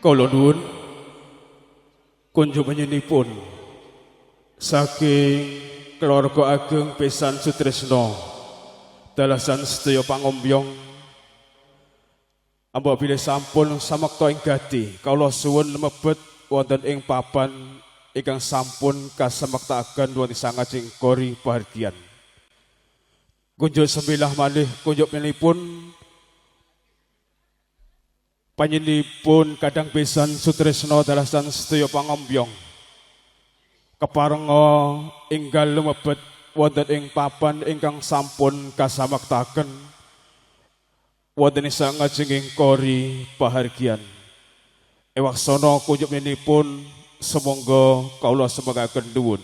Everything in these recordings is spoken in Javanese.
Kula nuwun kunjuk panjenenganipun saking keluarga ageng Besan Sutresno dalasan sedaya pangombyong ambak bilih sampun samekta ing gati kawula suwun lumebet wonten ing papan ingkang sampun kasemektakaken wonten sangajeng kori pahargyan. Kunjuk sembilah malih kunjuk panjenenganipun panjenenganipun Kadang Besan Sutresno dalasan sedaya pangombyong keparenga enggal lumebet wonten ing papan ingkang sampun kasamektakaken wonten ing sangajenging kori pahargyan. Ewaksana kunjuk panjenenganipun semonggo kawula semenggaken nuwun.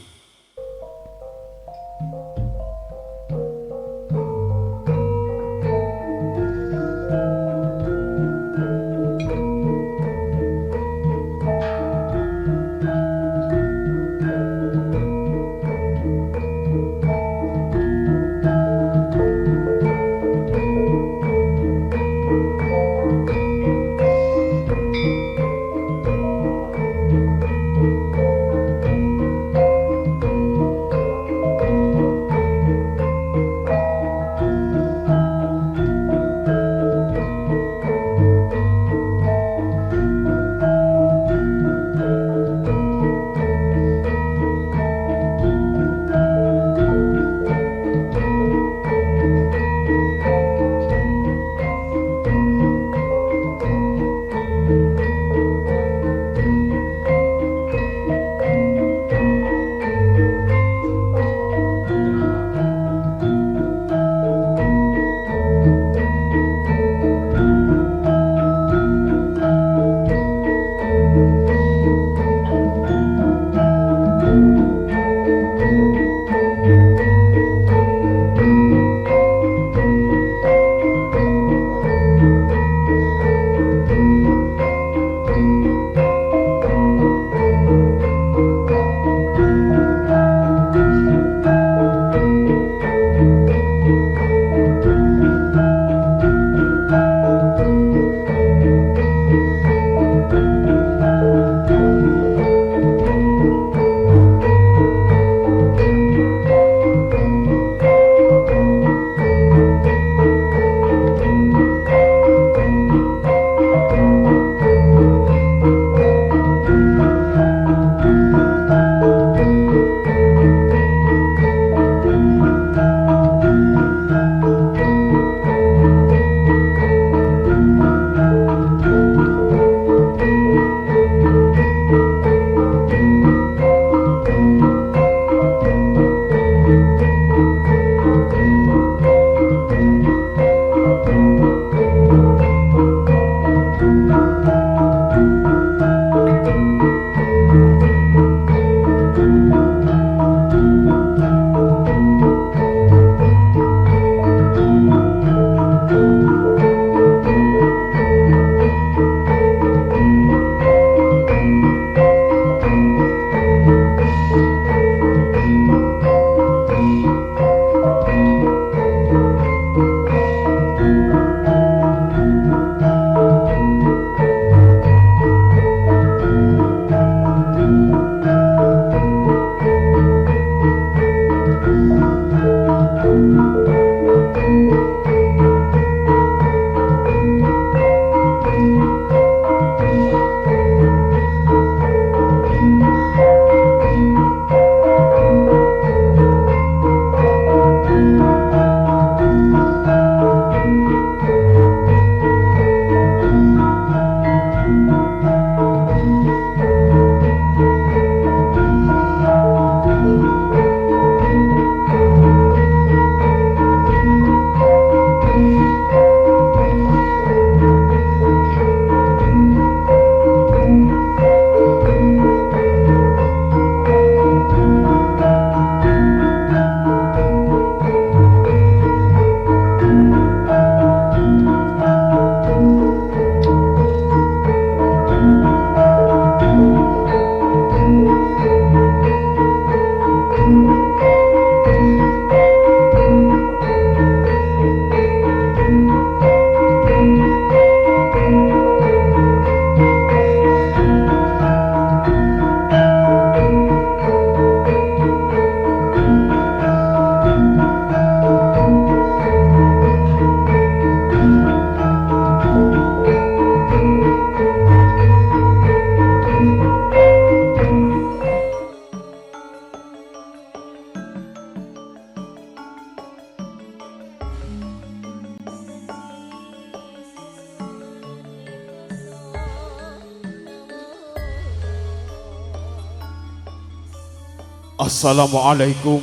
Assalamualaikum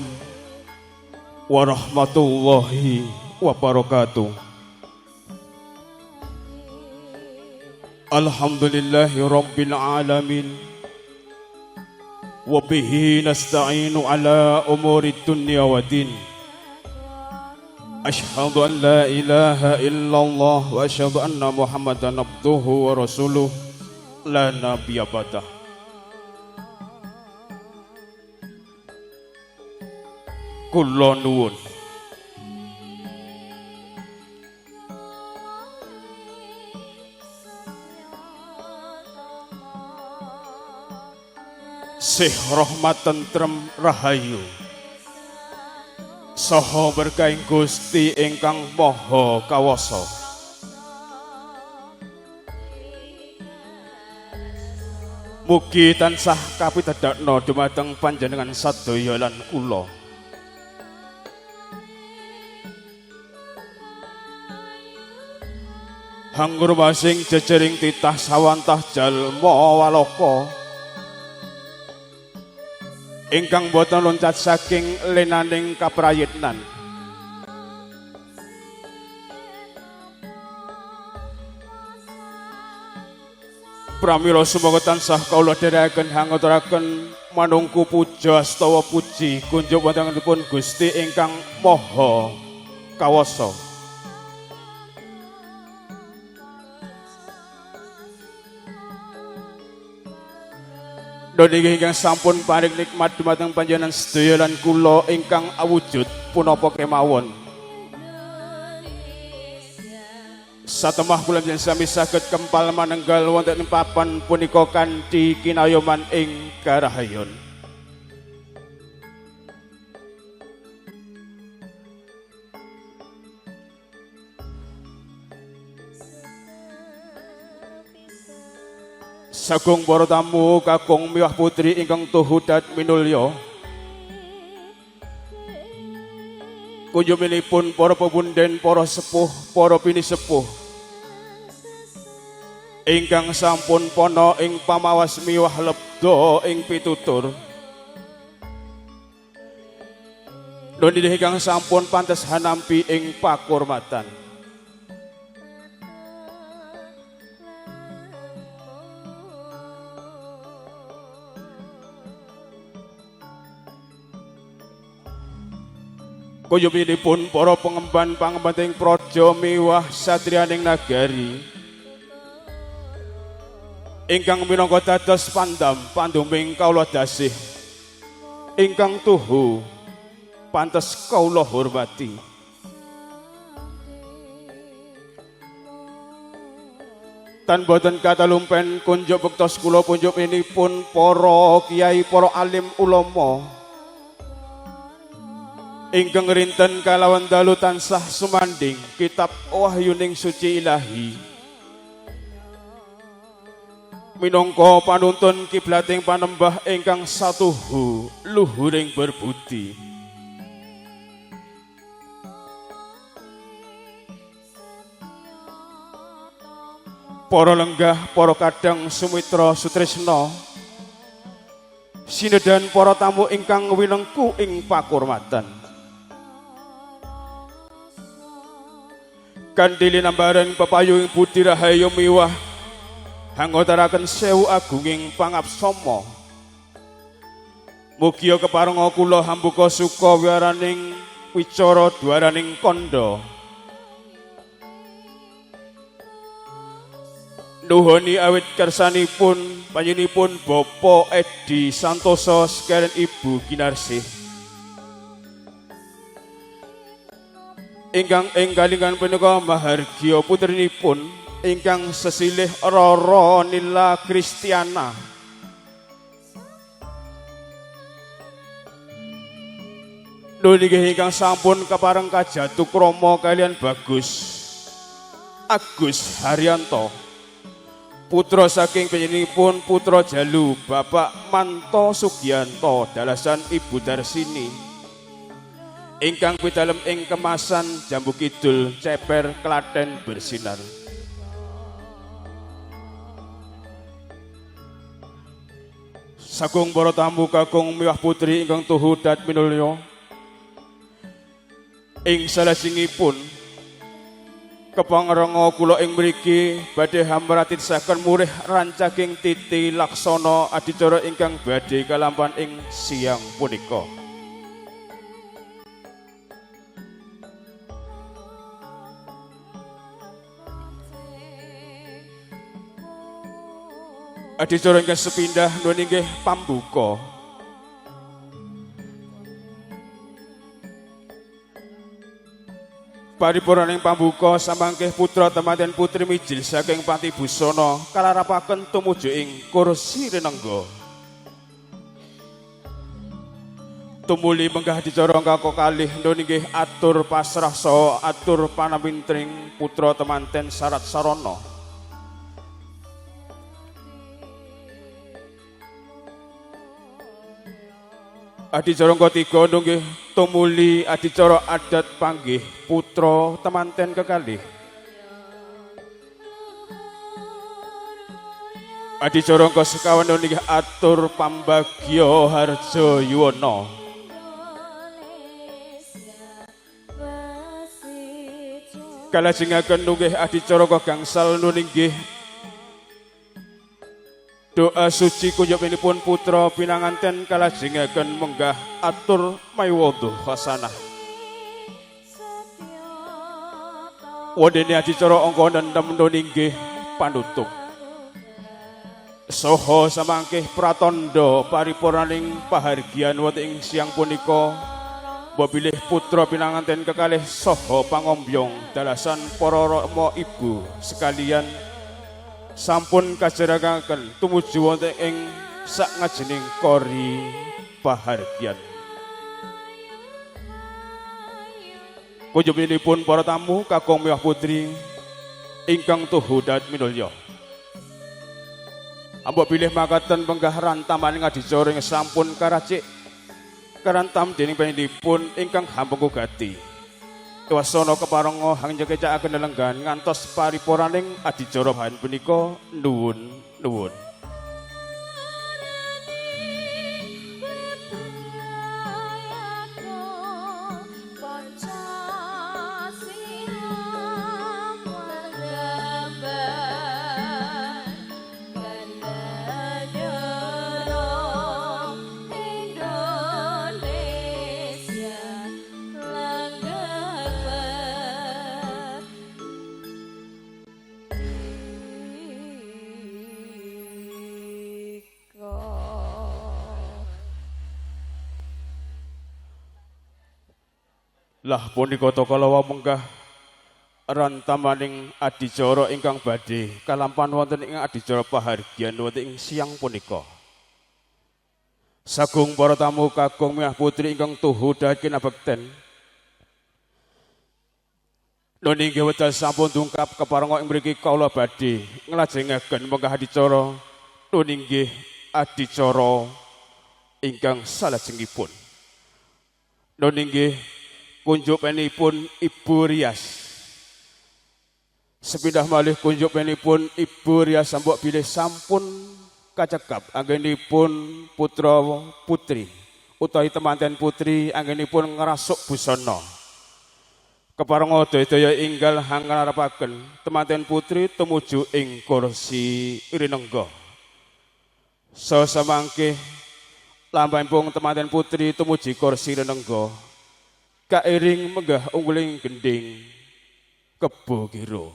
warahmatullahi wabarakatuh. Alhamdulillahi rabbil alamin. Wa bihi nasta'inu ala umuri dunya wa din. Ashhadu an la ilaha illallah wa ashhadu anna Muhammadan abduhu wa rasuluh la nabiyya ba'dah. Kula nuwun sih rahmat tentrem rahayu saha berkahing Gusti ingkang maha kawasa. Mugi tansah kapitedhakna dumateng panjenengan sadaya lan kula. Hanggur masing jejering titah sawantah jalma waloka ingkang boten loncat saking lenaning kaprayitnan. Pramila sumangga tansah kawula dherekaken hangaturaken manungku puja astawa puji kunjuk wontenipun Gusti ingkang maha kawasa. Niki ingkang sampun paring nikmat dumateng panjenengan sedaya lan kula ingkang awujud punapa kemawon. Satemah kula panjenengan sami saged kempal manunggal wonten ing papan punika kanthi kinayoman ing karahayon. Sagung para tamu kakung miwah putri ingkang tuhudat minulya. Kunjuminipun para pepunden, para sepuh, para pinisepuh ingkang sampun pana ing pamawas miwah lebda ing pitutur. Nunggih ingkang sampun pantes hanampi ing pakurmatan. Kuyupinipun para pengemban pangembating praja miwah satriyaning nagari ingkang minangka dados panduming kawula dasih ingkang tuhu pantes kawula hormati. Tan boten katalumpen kunjuk bektos kula punjupinipun para kiai, para alim ulama ingkang rinten kalawan dalu tansah sumanding kitab wahyuning suci ilahi minangka panuntun kiblating panembah ingkang satuhu luhuring berbudi. Para lenggah, para kadang sumitra sutresna sinedan para tamu ingkang winengku ing pakurmatan. Kanthi linambaran pepayuning budi rahayu miwah hangaturaken sewu agunging pangabsama. Mugia keparenga kula hambuka suka wiyaraning wicara dwaraning kandha. Nuhuni awit kersanipun panjenenganipun Bapak Edi Santoso sekalian Ibu Ginarsih ingkang ing kalingan punika mahargya putrinipun ingkang sesilih Rara Nila Kristiana. Nggih ingkang sampun kapareng kajatukrama kalian Bagus Agus Haryanto, putra saking panjenenganipun Putra Jalu Bapak Manto Sugiyanto dalasan Ibu Darsini ingkang pidalem ing kemasan Jambu Kidul Ceper Klaten bersinar. Sagung para tamu kakung miwah putri ingkang tuhu dat minulya. Ing salajengipun kepangrenga kula ing mriki badhe hamratitaken murih rancaging titi laksana adicara ingkang badhe kalampahan ing siang punika. Adicara ingkang sepindah nuwun inggih pambuka. Paripurnaning pambuka samangkih putra temanten putri mijil saking Pati Busana kalarapaken tumuju ing kursi rinengga. Tumuli menggah adicara kakalih nuwun inggih atur pasrah saha atur panamintring putra temanten Sarat Sarana. Adicara ketiga nggih tumuli adicara adat panggih putra temanten kekalih. Adicara sekawan nggih atur pambagya harja yuwana. Kalajengaken nggih adicara gangsal nggih doa suci kunjupinipun putra pinanganten kalajengaken menggah atur maiwadhu hasanah. Wondene adicara angka 6 inggih panutup. Saha samangkih pratandha paripurnaning pahargyan wonten ing siang punika bilih putra pinanganten kekalih saha pangombyong dalasan para rama ibu sekalian sampun kajaraken tumuju wonten ing sakngajenging kori pahargyan. Kunjupinipun para tamu kakung miwah putri ingkang tuhu dat minulya. Ambok bilih makaten penggah rantamaning adicara ing sampun karacik karantam dening panjenenganipun ingkang hampung gati. Wasana keparenga hangjekekaken lelenggan ngantos paripurnaning adicara bahan punika nuwun. Lah punika kalawa menggah rantamaning adicara ingkang badhe kalampahan wonten ing adicara pahargyan wonten ing siang punika. Sagung para tamu kakung miwah putri ingkang tuhu dahaken abekten. Nuwun inggih wedal sampun tungkap keparenga ing mriki kawula badhe nglajengaken menggah adicara nuwun inggih adicara ingkang salajengipun. Nuwun inggih kunjupenipun Ibu Rias. Sepindah malih kunjupenipun Ibu Rias sambok bilih sampun kacekap anggenipun putra putri utawi temanten putri anggenipun ngrasuk busana. Keparenga daya inggal hangarapaken temanten putri tumuju ing kursi rinengga. Sasamangke lampahipun temanten putri tumuju kursi rinengga. Kairing menggah ungguling gending kebo giro.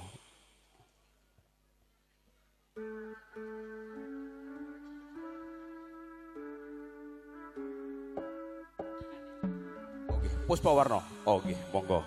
Oke, Puspawarna. Oke, monggo.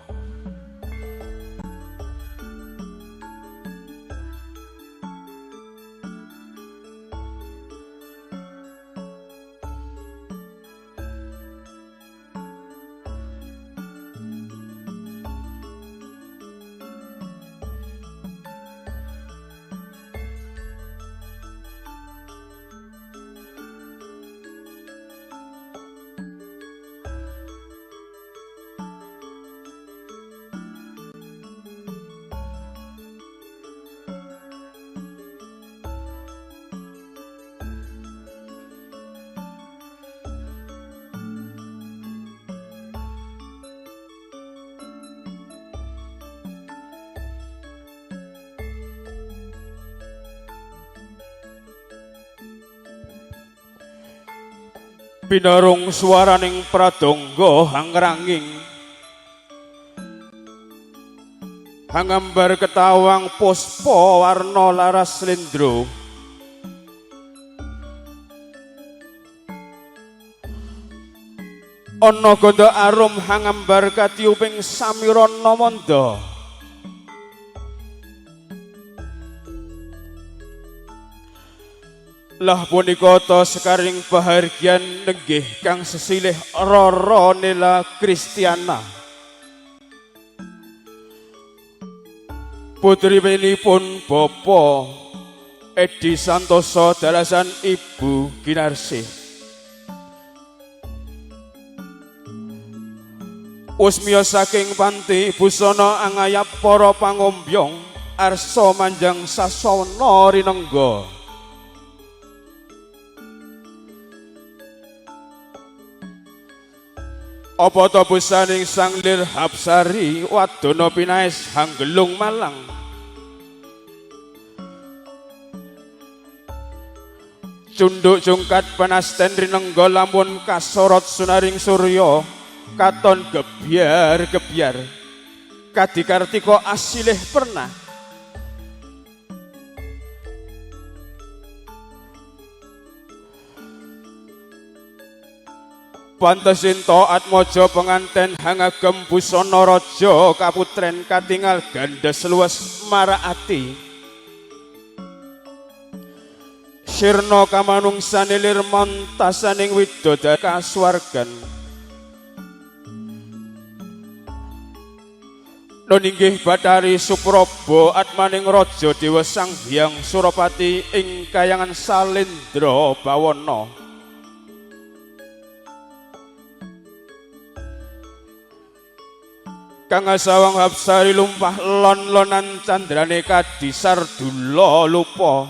Pinarung swaraning pradangga hangranging hangambar ketawang puspa warna laras slendro ana ganda arum hangambar katiuping samirana manda lah punika ta sekaring pahargyan nenggih kang sesilih Rara Nela Kristiana putri penipun Bapa Edi Santoso dalasan Ibu Ginarsih usmiya saking panti busana angayap para pangombyong arsa manjang sasana rinengga apa ta busaning Sang Lir Hapsari wadana pinaes hanggelung Malang cunduk jungkat panasten rinengga lamun kasorot sunaring surya katon gebyar-gebyar kadikartika asilih pernah pantesin taat mojo penganten hangagem busana raja kaputren katingal gandes luwes maraati sirna kamanungsane lir mantasaning widodari kasuwargan nuninggih Bathari Supraba atmaning raja Dewa Sang Hyang Surapati ing kayangan Salendra Bawana kang asawang Hapsari lumpah lon-lonan candrane kadisar dula lupa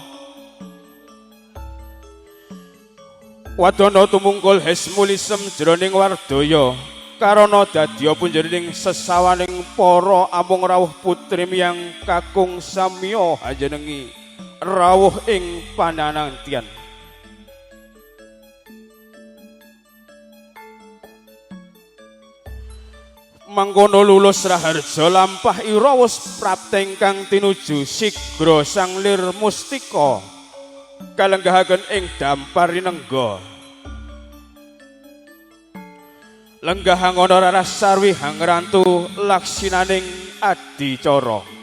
wadana tumungkul hesmulisem jroning wardaya karana dadya punjerining sesawaning para amung rawuh putri miyang kakung samya ajenengi rawuh ing pananantian mangkono lulus raharja lampah ira wus prapteng kang tinuju sigra Sang Lir Mustika kalenggahaken ing dampar rinengga lenggah ngono raras sarwi hangrantu laksinaning adicara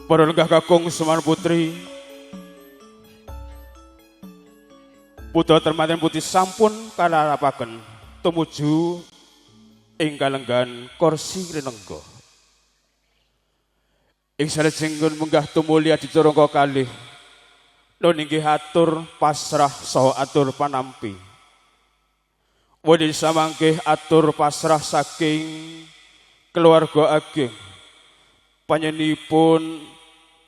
para lenggah kakung Semar Putri putra termaten putih sampun kalarapaken tumuju ing kalenggahan kursi rinengga ing salajengipun munggah tumuli adicara kalih nuninggih atur pasrah saha atur panampi wedhi samangke atur pasrah saking keluarga ageng panjenenganipun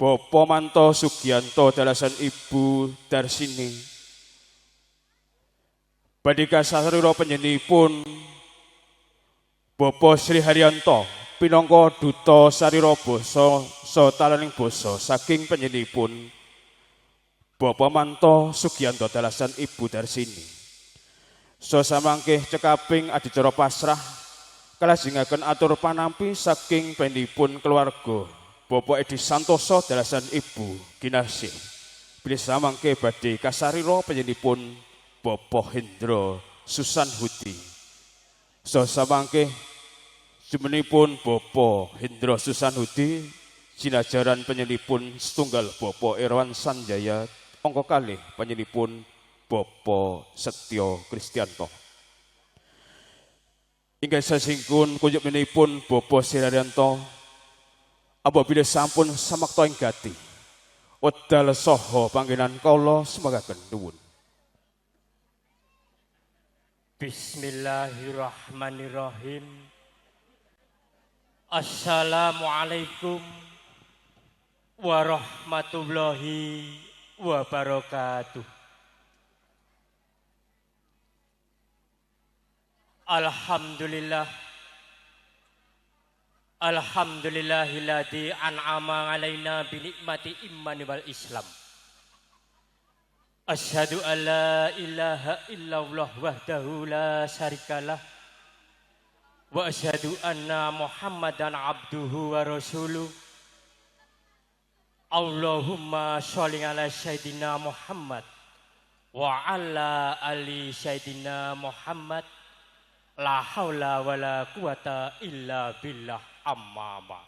Bapa Manto Sugiyanto dalasan Ibu Darsini badhe kasarira panjenenganipun Bapa Sri Haryanto pinangka duta sarira basa satalaning basa saking panjenenganipun Bapa Manto Sugiyanto dalasan Ibu Darsini sasamangke cekaping adicara pasrah kalajengaken atur panampi saking panjenenganipun keluarga Bapak Edi Santoso dalasan Ibu Ginarsih bilih samangke badhe kasarira panjenenganipun Bapak Hendra Susan Huti sasamangke jumenipun Bapak Hendra Susan Huti jinajaran panjenenganipun setunggal Bapak Irwan Sanjaya angka kalih panjenenganipun Bapak Setya Kristianto inggih sasingkun kunjuk menipun Bapak Siraryanto apabila sampun samakta ing gati wedal saha panggenan kala semagaken nuwun. Bismillahirrahmanirrahim. Assalamualaikum warahmatullahi wabarakatuh. Alhamdulillah. Alhamdulillahilladzi an'ama alaina bi nikmati imani wal Islam. Asyhadu an la ilaha illallah wahdahu la syarikalah wa asyhadu anna Muhammadan abduhu wa rasuluh. Allahumma sholli ala sayyidina Muhammad wa ala ali sayyidina Muhammad. La haula wala quwata illa billah amma ba.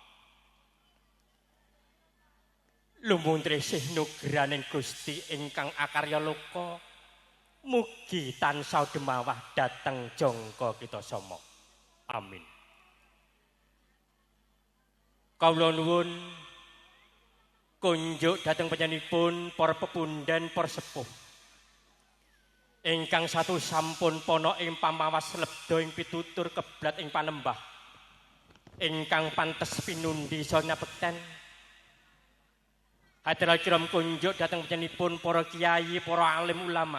Lumun tresih nugraning Gusti ingkang akarya loka mugi tansah demawah dhateng jangka kita sama. Amin. Kawula nuwun kunjuk dhateng panjenenganipun para pepundhen para sepuh ingkang satu sampun pono ing pamawas lebda ing pitutur keblat ing panembah ingkang pantes pinundi sonya bekten. Hadirin kiram kunjuk dhateng panjenenganipun para kiai, para alim ulama.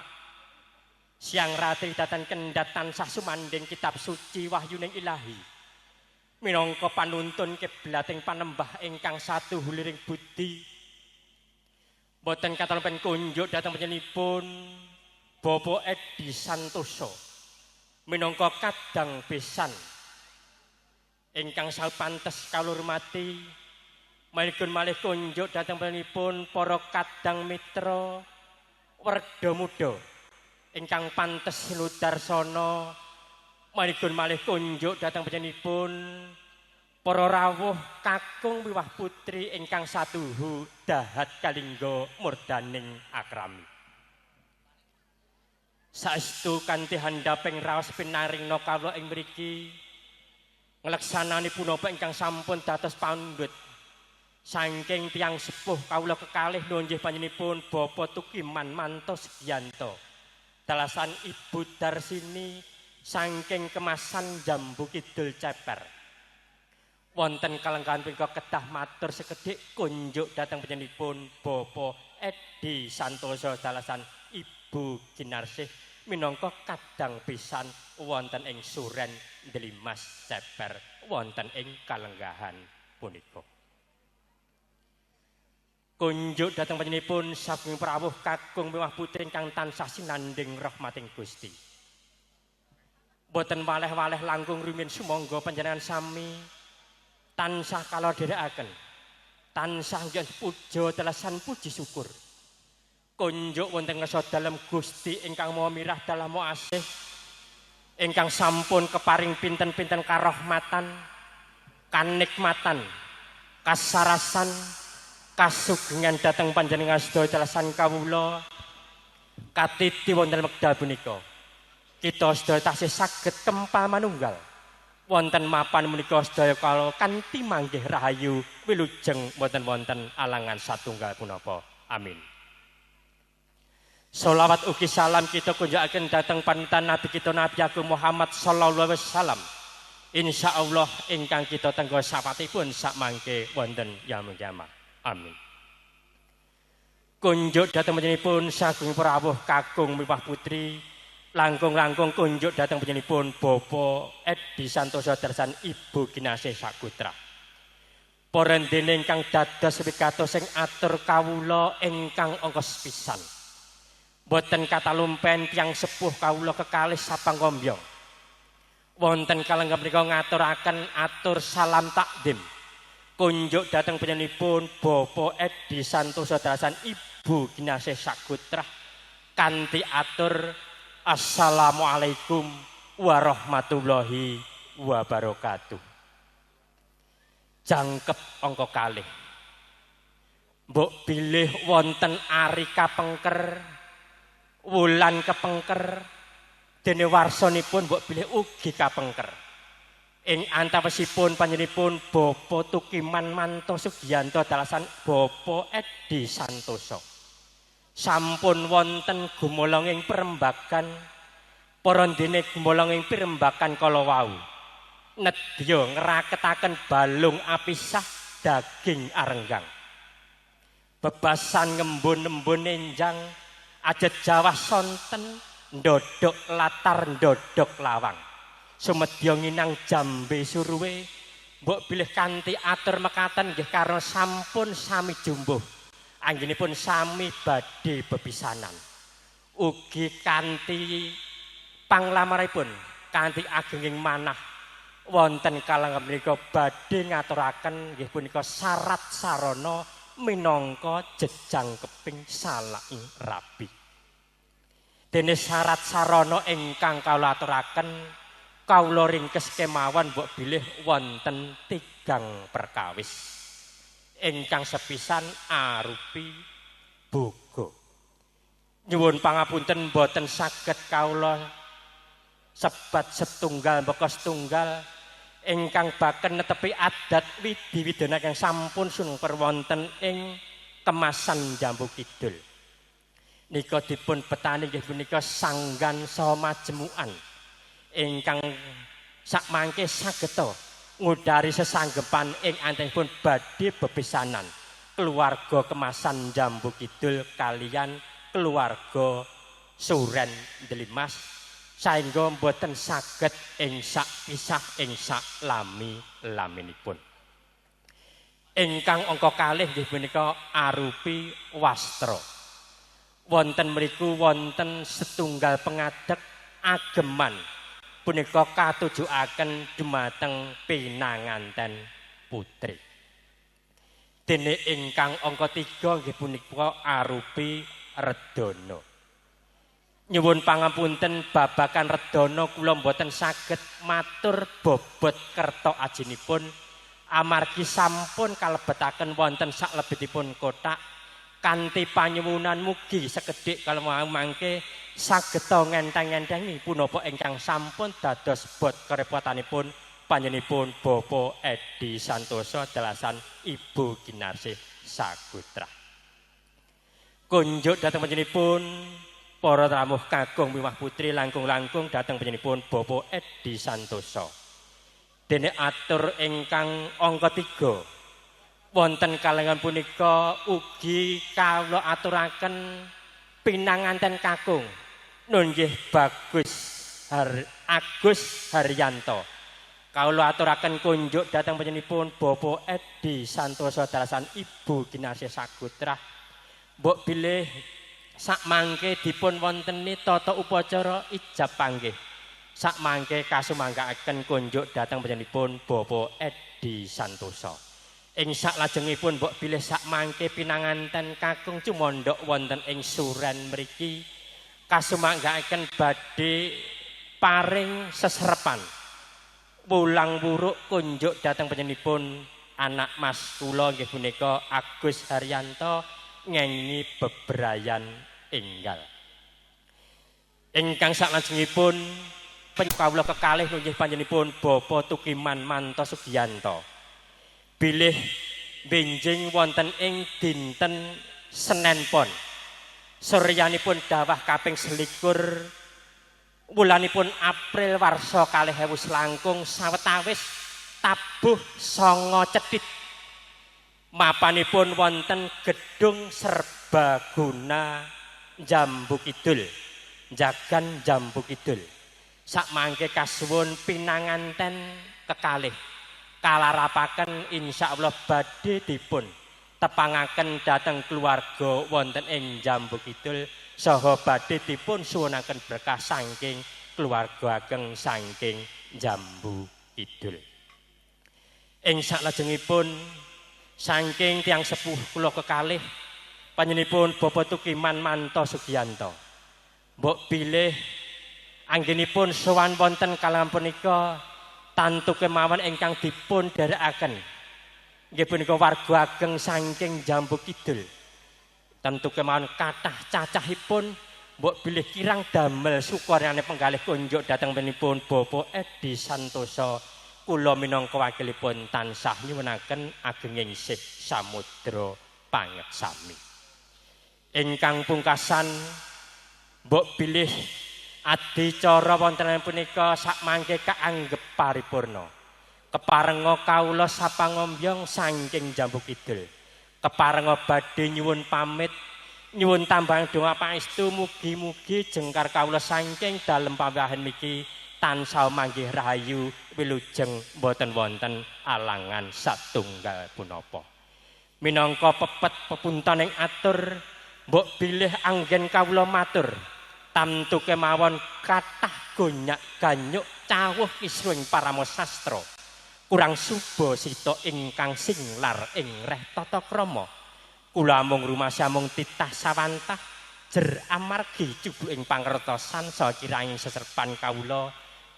Siang ratri dhateng kendhat tansah sumanding kitab suci wahyuning Ilahi. Minangka panuntun kiblating panembah ingkang satu huliring budi. Boten katalpen kunjuk dhateng panjenenganipun Bapak Edi Santoso minangka kadang besan ingkang sapantes kalurmati. Malih kunjuk dhateng panjenenganipun para kadang mitra werda muda ingkang pantes nudarsana. Malih kunjuk dhateng panjenenganipun para rawuh kakung miwah putri ingkang saduhu dahat kalingga murdaning akrami. Saestu kanthi handhaping raos pinaringna kawula ing mriki ngleksanani punapa ingkang sampun dados pandhut saking tiyang sepuh kawula kekalih nunggih panjenenganipun Bapak Tukiman Manto Sugiyanto dalasan Ibu Darsini saking Kemasan Jambu Kidul Ceper. Wonten kalenggahan punika kedah matur sekedhik kunjuk dhateng panjenenganipun Bapak Edi Santoso dalasan Ibu Ginarsih minangka kadang pisan wonten ing Suren Delimas Ceper wonten ing kalenggahan punika. Kunjuk dhateng panjenenganipun saking prawuh kakung miwah putri ingkang tansah sinanding rahmating Gusti. Boten waleh-waleh langkung rumiyin sumangga panjenengan sami tansah kalodherekaken, tansah nggih puja dalasan puji syukur. Kunjuk wonten ngersa dalem Gusti ingkang maha mirah dalam asih ingkang sampun keparing pinten-pinten karahmatan, kanikmatan, kasarasan, kasugengan dhateng panjenengan sedaya dalasan kawula katiti wonten wekdal punika. Kita sedaya tasih saged kempal manunggal wonten mapan menika sedaya kala kanthi manggih rahayu wilujeng wonten alangan satunggal punapa. Amin. Sholawat ugi salam kita kunjukaken dhateng panutan Nabi kita Nabi Agung Muhammad sallallahu alaihi wasallam. Insyaallah ingkang kita tenggo sapatipun sak mangke wonten yaumul kiamah. Amin. Kunjuk dhateng panjenenganipun sagung prawuh kakung miwah putri langkung-langkung kunjuk dhateng panjenenganipun Bapak Edi Santoso dalasan Ibu Ginasih Sakutra. Para dene ingkang dados wigatos sing atur kawula ingkang angka pisan. Boten katalumpen tiyang sepuh kawula kekalih sapanggombyo. Wonten kalengga menika ngaturaken atur salam takdim. Kunjuk dhateng panjenenganipun Bapak Edi Santoso dalasan Ibu Ginasih Sakutra kanthi atur Assalamualaikum warahmatullahi wabarakatuh. Jangkep angka kalih. Mbok bilih wonten ari kapengker wulan kepengker dene warsanipun mbok bilih ugi kapengker ing antawasipun panjenenganipun Bapak Tukiman Manto Sugiyanto dalasan Bapak Edi Santoso sampun wonten gumolonging perembakan para dene gumolonging perembakan kala wau nedya ngraketaken balung apisah daging arenggang bebasan ngembun-embun enjang ajet Jawa sonten ndodok latar ndodok lawang sumedya nginang jambe suruwe mbok bilih kanthi atur mekaten nggih karena sampun sami jumbuh anggenipun sami badhe bepisanan ugi kanthi panglamaripun kanthi agenging manah wonten kalangan menika badhe ngaturaken nggih punika syarat sarana minangka jejang keping salaki rabi. Dene syarat sarana ingkang kawula aturaken kawula ringkes kemawon mbok bilih wonten 3 perkawis. Ingkang sepisan arupi boga. Nyuwun pangapunten boten saged kawula sebat setunggal mbaka setunggal ingkang baken netepi adat widi-widana kang sampun sumper wonten ing kemasan Jambu Kidul. Nika dipun betani nggih punika sanggan saha majemukan ingkang sakmangke sageta ngudari sesanggepan ing antenipun badhe bepisanan keluarga kemasan Jambu Kidul kalian keluarga Suren Delimas saengga mboten saged ing sak pisah ing sak lami-laminipun. Ingkang angka kalih nggih punika arupi wastra. Wonten mriku wonten setunggal pengadeg ageman punika katujukaken dumateng pinanganten putri. Dene ingkang angka 3 nggih punika arupi Redana. Nyuwun pangapunten babakan Redana kula mboten saged matur bobot kerta ajinipun amargi sampun kalebetaken wonten saklebetipun kotak kanthi panyuwunan mugi sekedhik kalau mangke sageta ngenteng-entengi punapa ingkang sampun dados bot kerepotanipun panjenenganipun Bapak Edi Santoso dalasan Ibu Ginarsih Sakutra. Kunjuk dhateng panjenenganipun para tamu kakung miwah putri langkung-langkung dhateng panjenenganipun Bapak Edi Santoso. Dene atur ingkang angka 3 wonten kalangan punika ugi kawula aturaken pinanganten kakung nun nggih Agus Haryanto. Kawula aturaken kunjuk dhateng panjenenganipun Bapak Edi Santoso dalasan Ibu Ginarsih Sakutra. Mbok bilih sakmangke dipun wonteni tata upacara ijab panggih. Sakmangke kasumanggaaken kunjuk dhateng panjenenganipun Bapak Edi Santoso. Ing saklajengipun mbok bilih sakmangke pinanganten kakung cumandhak wonten ing Suren mriki kasumanggaaken badhe paring seserepan. Wulang wuruk kunjuk dhateng panjenenganipun anak mas kula nggih punika Agus Haryanto ngengi bebrayan enggal. Ingkang saklajengipun kawula kekalih nggih panjenenganipun Bapak Tukiman Manto Sugiyanto. Bilih benjing wonten ing dinten Senen pon. Suryanipun dawah kaping 21 wulanipun April warsa 2000 langkung sawetawis tabuh 9 cethit. Mapanipun wonten Gedung Serbaguna Jambu Kidul, Jagan Jambu Kidul. Sakmangke kasuwun pinanganten kekalih kalarapaken insyaallah badhe dipun tepangaken dhateng keluarga wonten ing Jambu Kidul saha badhe dipun suwunaken berkah saking keluarga ageng saking Jambu Kidul. Ing saklajengipun saking tiyang sepuh kula kekalih panjenenganipun Bapak Tukiman Manto Sugiyanto. Mbok bilih anggenipun sowan wonten kalangan punika tantu kemawon ingkang dipun dherekaken. Nggih punika warga ageng saking Jambu Kidul. Tentu kemawon kathah cacahipun mbok bilih kirang damel sukurane penggalih kunjuk dhateng panjenenganipun Bapak Edi Santoso. Kula minangka wakilipun tansah nyuwunaken agenging sih samudra pangeksami. Ingkang pungkasan mbok bilih adicara wonten punika sakmangke kaanggep paripurna. Keparenga kawula sapangombyong saking Jambu Kidul. Keparenga badhe nyuwun pamit, nyuwun tambahan donga pangestu mugi-mugi jengkar kawula saking dalem pambahan niki tansah manggih rahayu wilujeng boten wonten alangan satunggal punapa. Minangka pepet pepuntan ing atur mbok bilih anggen kawula matur tamtu kemawon kathah gonyak ganyuk cawuh isruing paramasastra kurang suba sita ingkang singlar ing reh tata krama kula mung rumasya mung titah sawantah jer amargi cubuking pangertosan saha kiranging seserpan kawula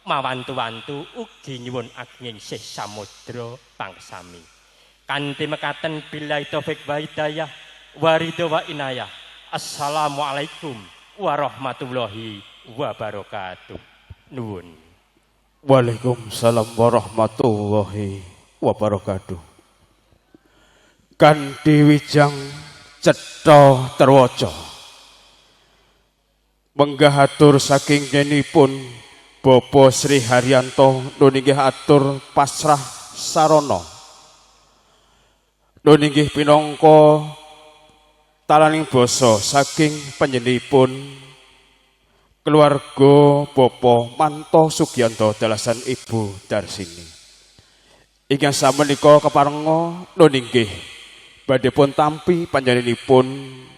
mawantu-wantu ugi nyuwun ageng sih samudra pangsami kanthi mekaten billahi taufik wa hidayah waridho wa inayah. Assalamualaikum warahmatullahi wabarakatuh. Nuwun. Waalaikumsalam warahmatullahi wabarakatuh. Kanthi wijang cetha terwaca menggah atur saking nyenipun Bapak Sri Haryanto nun inggih atur pasrah sarana nun inggih pinangka talaning basa saking panjenenganipun keluarga Bapak Manto Sugiyanto dalasan Ibu Darsini ingkang samenika keparenga nun inggih badhe pun tampi panjenenganipun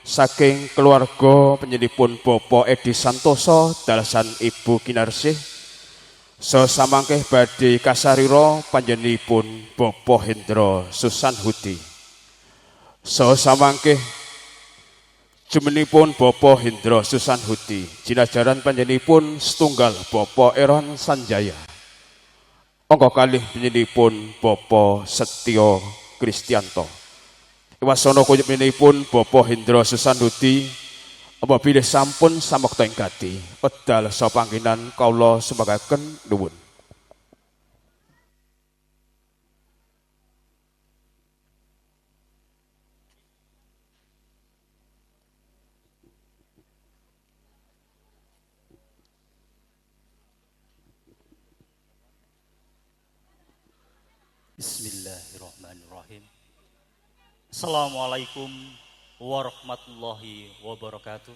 saking keluarga panjenenganipun Bapak Edi Santoso dalasan Ibu Kinarsih sasamangke badhe kasarira panjenenganipun Bapak Hendra Susanhudi sasamangke jumenipun Bapak Hendra Susanhudi jinajaran panjenenganipun setunggal Bapak Eron Sanjaya angka kalih panjenenganipun Bapak Setyo Kristianto wasana kunjupipun Bapak Hendra Susanhudi apabila sampun samekta ing gati wedal sapangginan kawula sembagaken nuwun. Bismillahirrahmanirrahim. Assalamualaikum warahmatullahi wabarakatuh.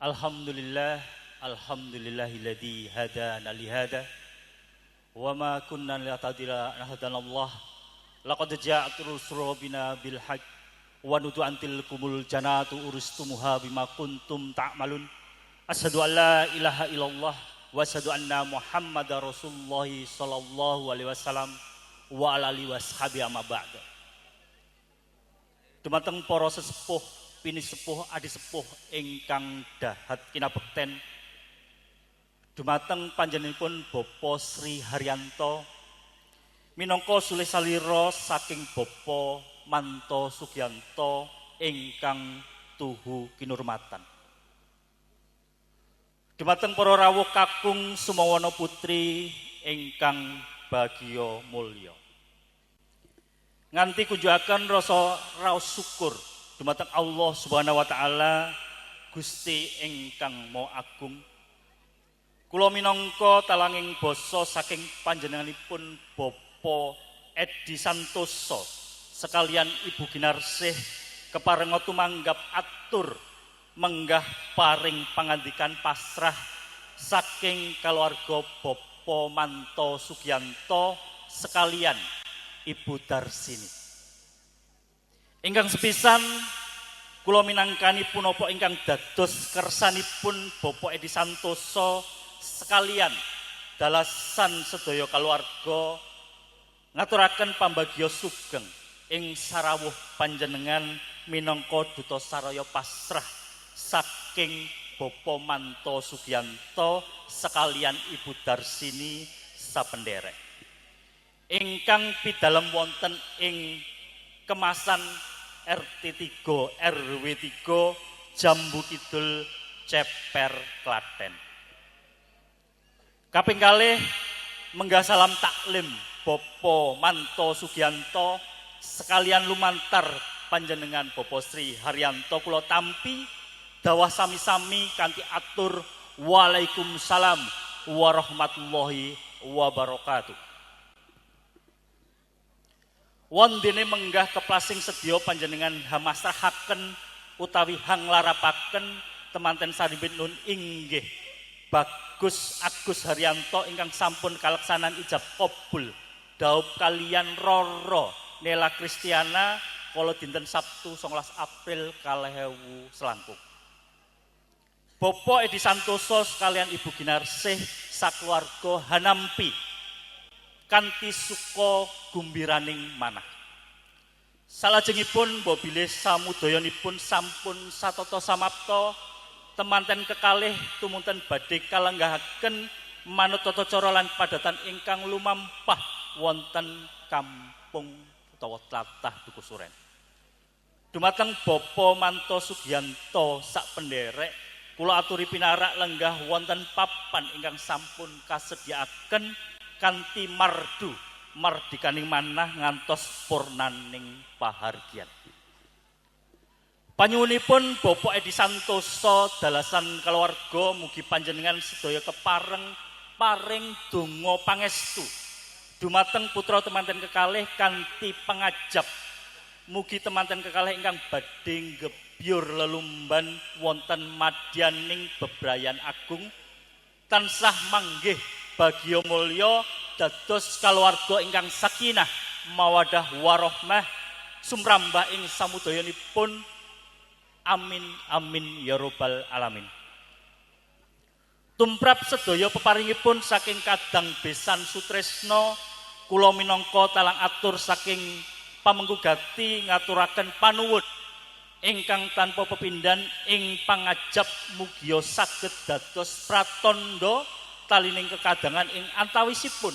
Alhamdulillahilladzi hadana lihada wa ma kunna linahtadiya Allah laqad ja'at rusuluna bil haqq wa nudu antil kumul janatu urustumuha bima kuntum ta'malun asyhadu an la ilaha illallah wa asyhadu anna muhammadar rasulullah sallallahu alaihi wasallam wa ala alihi washabi amma ba'da. Dumateng para sesepuh, pinisepuh, adisepuh ingkang dahat kinabekten. Dumateng panjenenganipun Bapak Sri Haryanto minangka sulih salira saking Bapak Manto Sugiyanto ingkang tuhu kinurmatan. Dumateng para rawuh kakung sumawana putri ingkang bagya mulya. Nganti kunjuaken rasa raos syukur dumateng Allah Subhanahu wa taala Gusti ingkang Maha Agung. Kula minangka talanging basa saking panjenenganipun Bapak Edi Santoso sekalian Ibu Kinarsih keparenga tumanggap atur menggah paring pangandikan pasrah saking keluarga Bapak Manto Sugiyanto sekalian Ibu Darsini. Ingkang sepisan kula minangkani punapa ingkang dados kersanipun Bapak Edi Santoso sekalian dalasan sedaya keluarga ngaturaken pambagya sugeng ing sarawuh panjenengan minangka duta saraya pasrah saking Bapak Manto Sugiyanto sekalian Ibu Darsini sapenderek ingkang pidalem wonten ing kemasan RT 3 RW 3 Jambu Kidul Ceper Klaten. Kaping kalih menggah salam taklim Bapak Manto Sugiyanto sekalian lumantar panjenengan Bapak Sri Haryanto kula tampi dawah sami-sami kanthi atur Waalaikumsalam warahmatullahi wabarakatuh. Wondene menggah keplasing sedya panjenengan hamasrahaken utawi hanglarapaken temanten saribit nun inggih Bagus Agus Haryanto ingkang sampun kaleksanan ijab kabul daup kalian Roro Nela Kristiana kala dinten Sabtu 19 April 2000 selangkung. Bapak Edi Santoso kalian Ibu Ginarsih sakeluarga hanampi kanthi suka gumbiraning manah. Salajengipun mbok bilih samudayanipun sampun satata samapta temanten kekalih tumunten badhe kalenggahaken manut tata cara lan padatan ingkang lumampah wonten kampung utawa tlatah Dukusuren. Dumateng Bapa Manto Sugiyanto sak penderek kula aturi pinarak lenggah wonten papan ingkang sampun kasediaaken kanthi mardikaning manah ngantos purnaning pahargyan. Panyuwunipun Bapak Edi Santoso dalasan keluarga mugi panjenengan sedaya kepareng paring donga pangestu dumateng putra temanten kekalih kanthi pangajab mugi temanten kekalih ingkang badhe gebyur lelumban wonten madyaning bebrayan agung tansah manggih bagya mulya dados kaluwarga ingkang sakinah mawadah warahmah sumrambah ing samudayanipun. Amin amin ya robbal alamin. Tumrap sedaya peparingipun saking Kadang Besan Sutresno kula minangka talang atur saking pamenggugati ngaturaken panuwun ingkang tanpa pepindhan ing pangajab mugia saged dados pratandha talining kekadangan ing antawisipun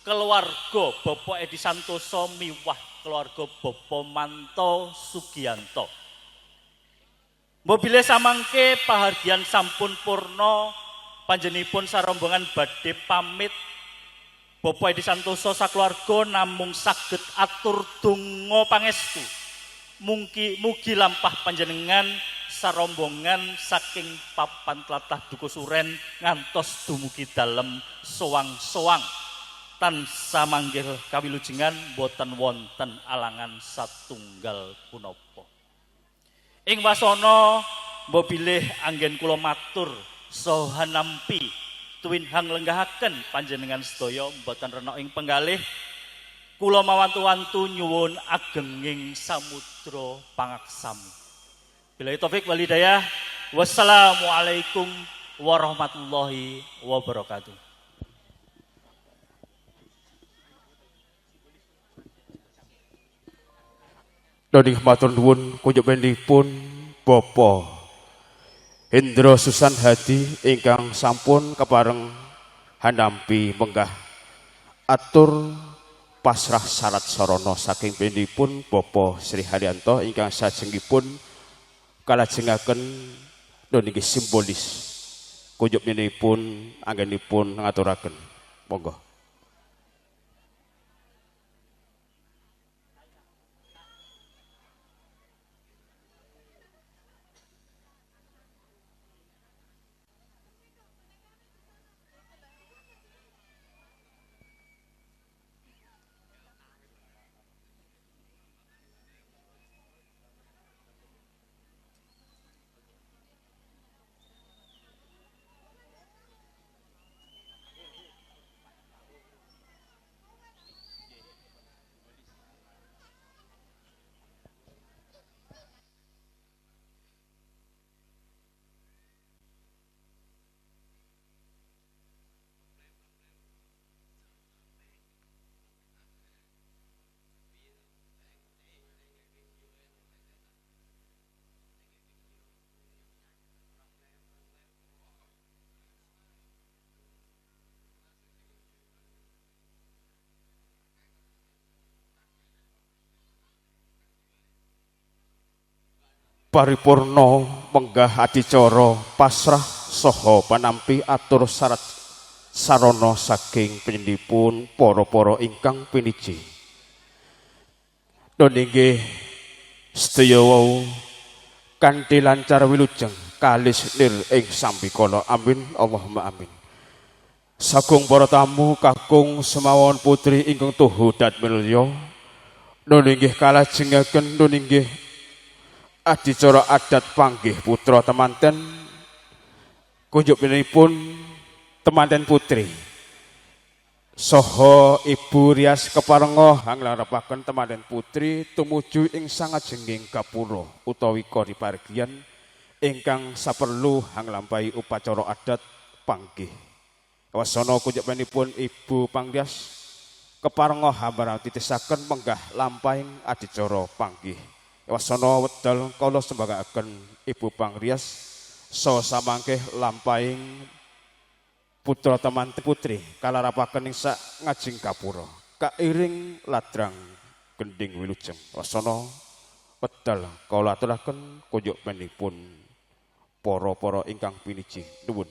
keluarga Bapak Edi Santoso miwah keluarga Bapak Manto Sugiyanto. Mbobile samangke pahargyan sampun purna panjenipun sarombongan badhe pamit Bapak Edi Santoso sakeluarga namung saged atur donga pangestu mugi lampah panjenengan sarombongan saking papan tlatah Dukusuren ngantos dumugi dalem soang-soang tansah manggih kawilujengan boten wonten alangan satunggal punapa. Ing wasana mbok bilih anggen kula matur saha nampi tuwinhang lenggahaken panjenengan sedaya mboten rena ing penggalih kula mawantu-wantu nyuwun agenging samudra pangaksami. Billahi taufik wal hidayah. Wassalamualaikum warahmatullahi wabarakatuh. Dodi matur nuwun kunjumenipun Bapak Hendro Susan Hadi ingkang sampun kepareng hanampi menggah atur pasrah syarat sarana saking pendipun Bapak Sri Haryanto ingkang sajengipun kalajengaken niki simbolis kunjumenipun anggenipun ngaturaken monggo. Paripurna menggah adicara pasrah saha panampi atur syarat sarana saking pendipun para-para ingkang piniji. Nggih sedaya wau kanthi lancar wilujeng kalis nir ing sambikala. Amin Allahumma amin. Sagung para tamu kakung semawon putri ingkang tuhu datmilya nggih kalajengaken nggih adicara adat panggih putra temanten kunjukipun temanten putri saha Ibu Rias keparenga nglarepaken temanten putri tumuju ing sangajenging gapura utawi kori pargian ingkang saperlu nglampahi upacara adat panggih. Wasana kunjukipun Ibu Pangrias keparenga hambara titisaken menggah lampahing adicara panggih. Wasana wedal kala sembangaaken Ibu Pangrias saha samangke lampahing putra teman putri kalarapaken ing sak ngajeng gapura kairing ladrang gending wilujeng. Wasana wedal kala aturaken kunjukipun para-para ingkang piniji nuwun.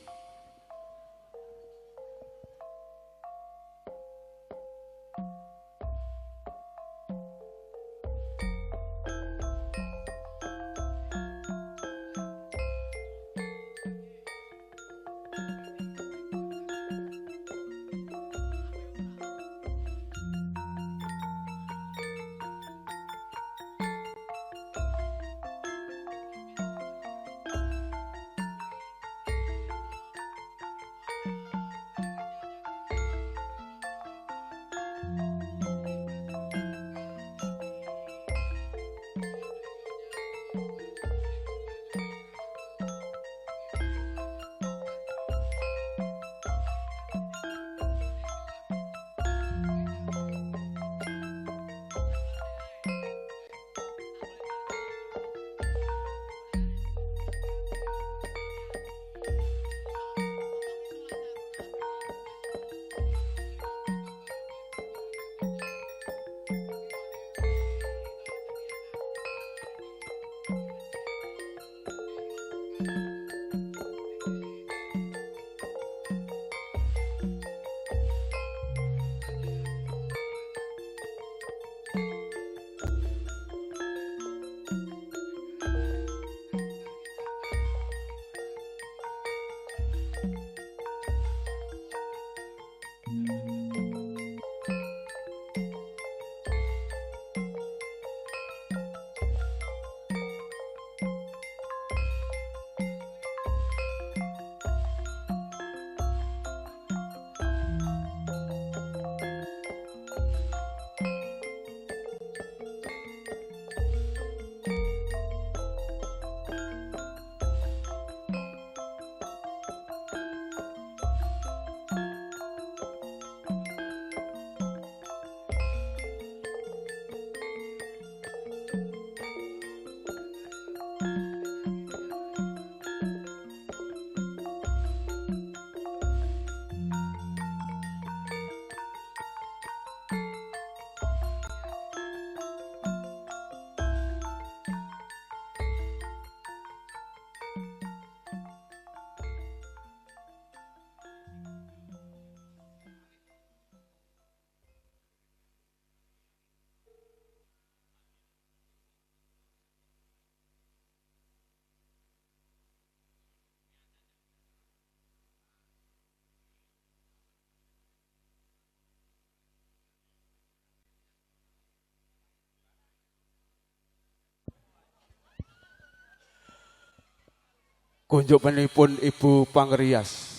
Kunjukipun Ibu Pangrias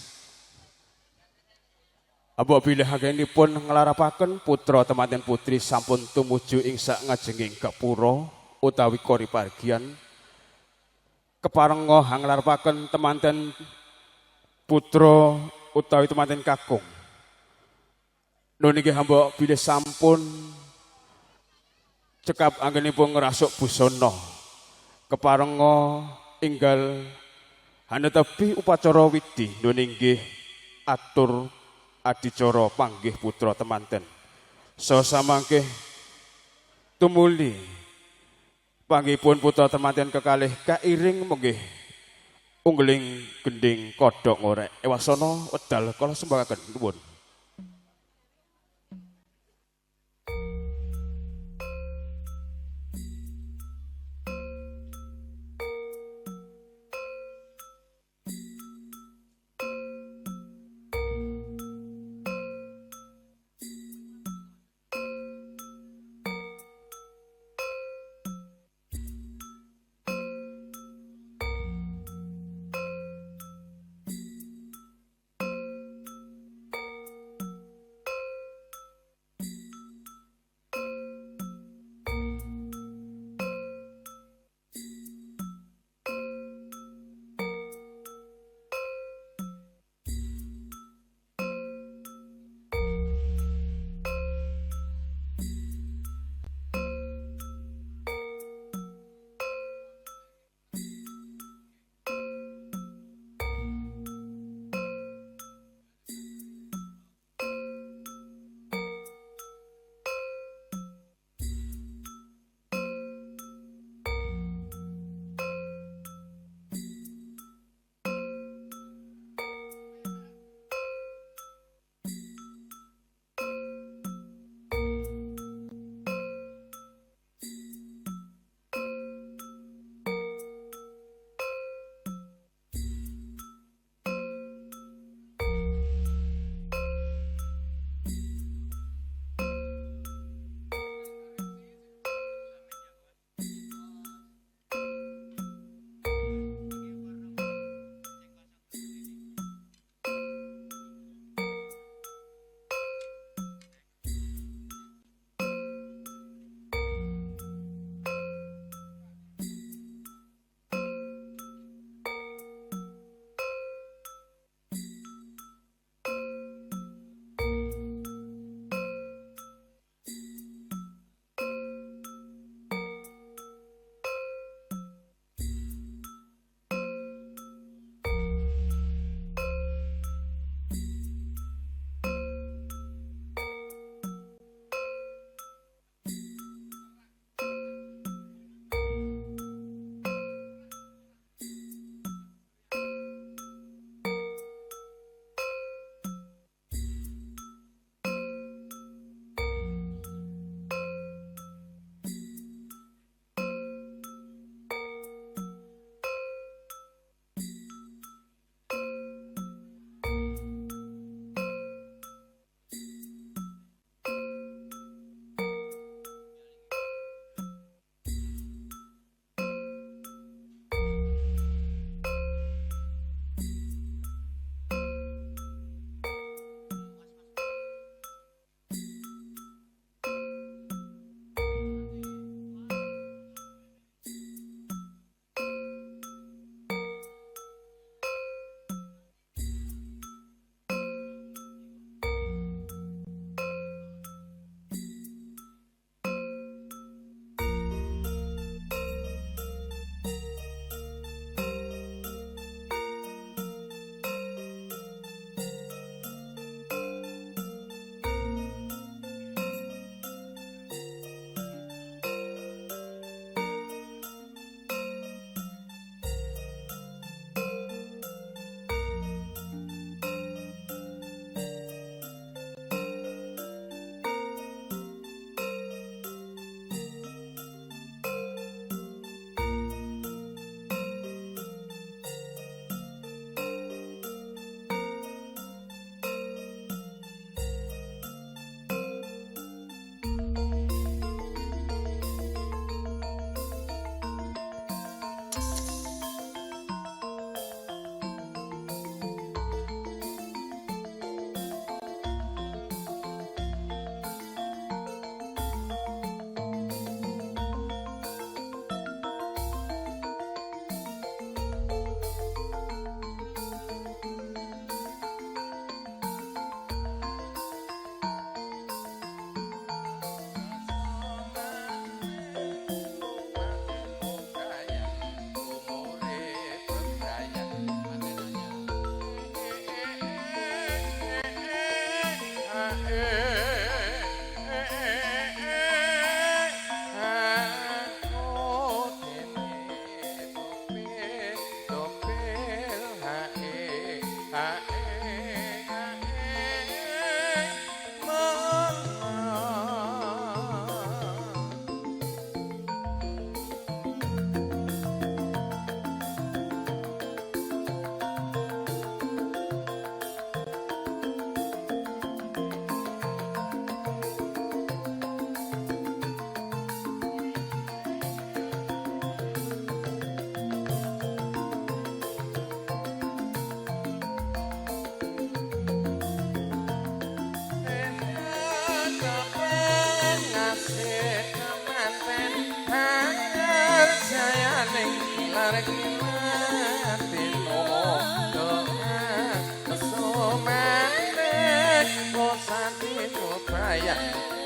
apabila hagenipun nglarapaken putra temanten putri sampun tumuju ing sak ngajenging gapura utawi kori pargian keparenga nglarapaken temanten putra utawi temanten kakung. Nun inggih hamba bilih sampun cekap anggenipun ngrasuk busana keparenga inggal hanetepi upacara widi nun inggih atur adicara panggih putra temanten. Sasamangke tumuli panggihipun putra temanten kekalih kairing menggih unggeling gending kodhok ngorek. Wasana wedal kala sembangaaken nuwun.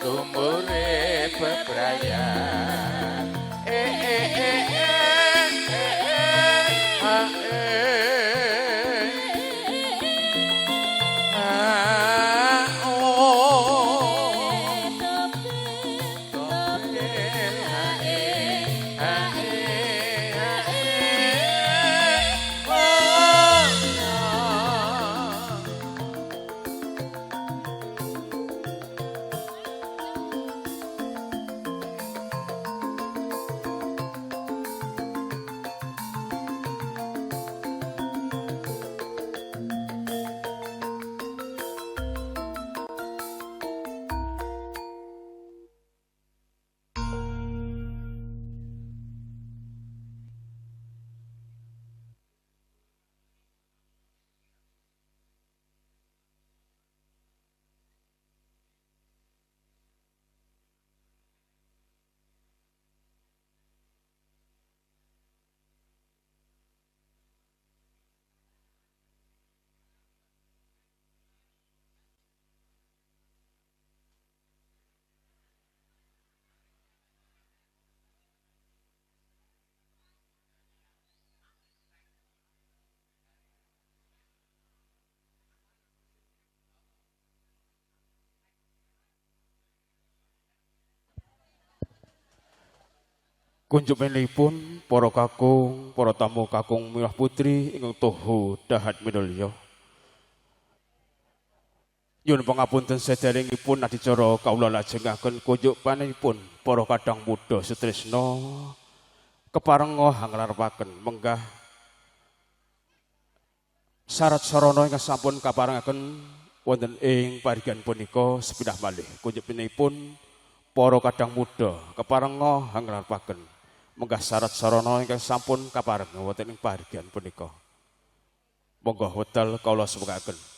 Umure bebrayan Kunjuk menipun para kakung, para tamu kakung milah putri ingkang tuhu dahat minulya. Nyuwun pangapunten sederengipun adicara kawula lajengaken kunjuk panipun para kadang muda sutresna keparenga hanglarepaken menggah syarat sarana ingkang sampun kaparengaken wonten ing parigan punika sepindah malih kunjuk pinipun para kadang muda keparenga hanglarepaken menggah syarat sarana ingkang sampun kaparenga wonten ing parigan punika. Monggo wedal kawula sumekaken.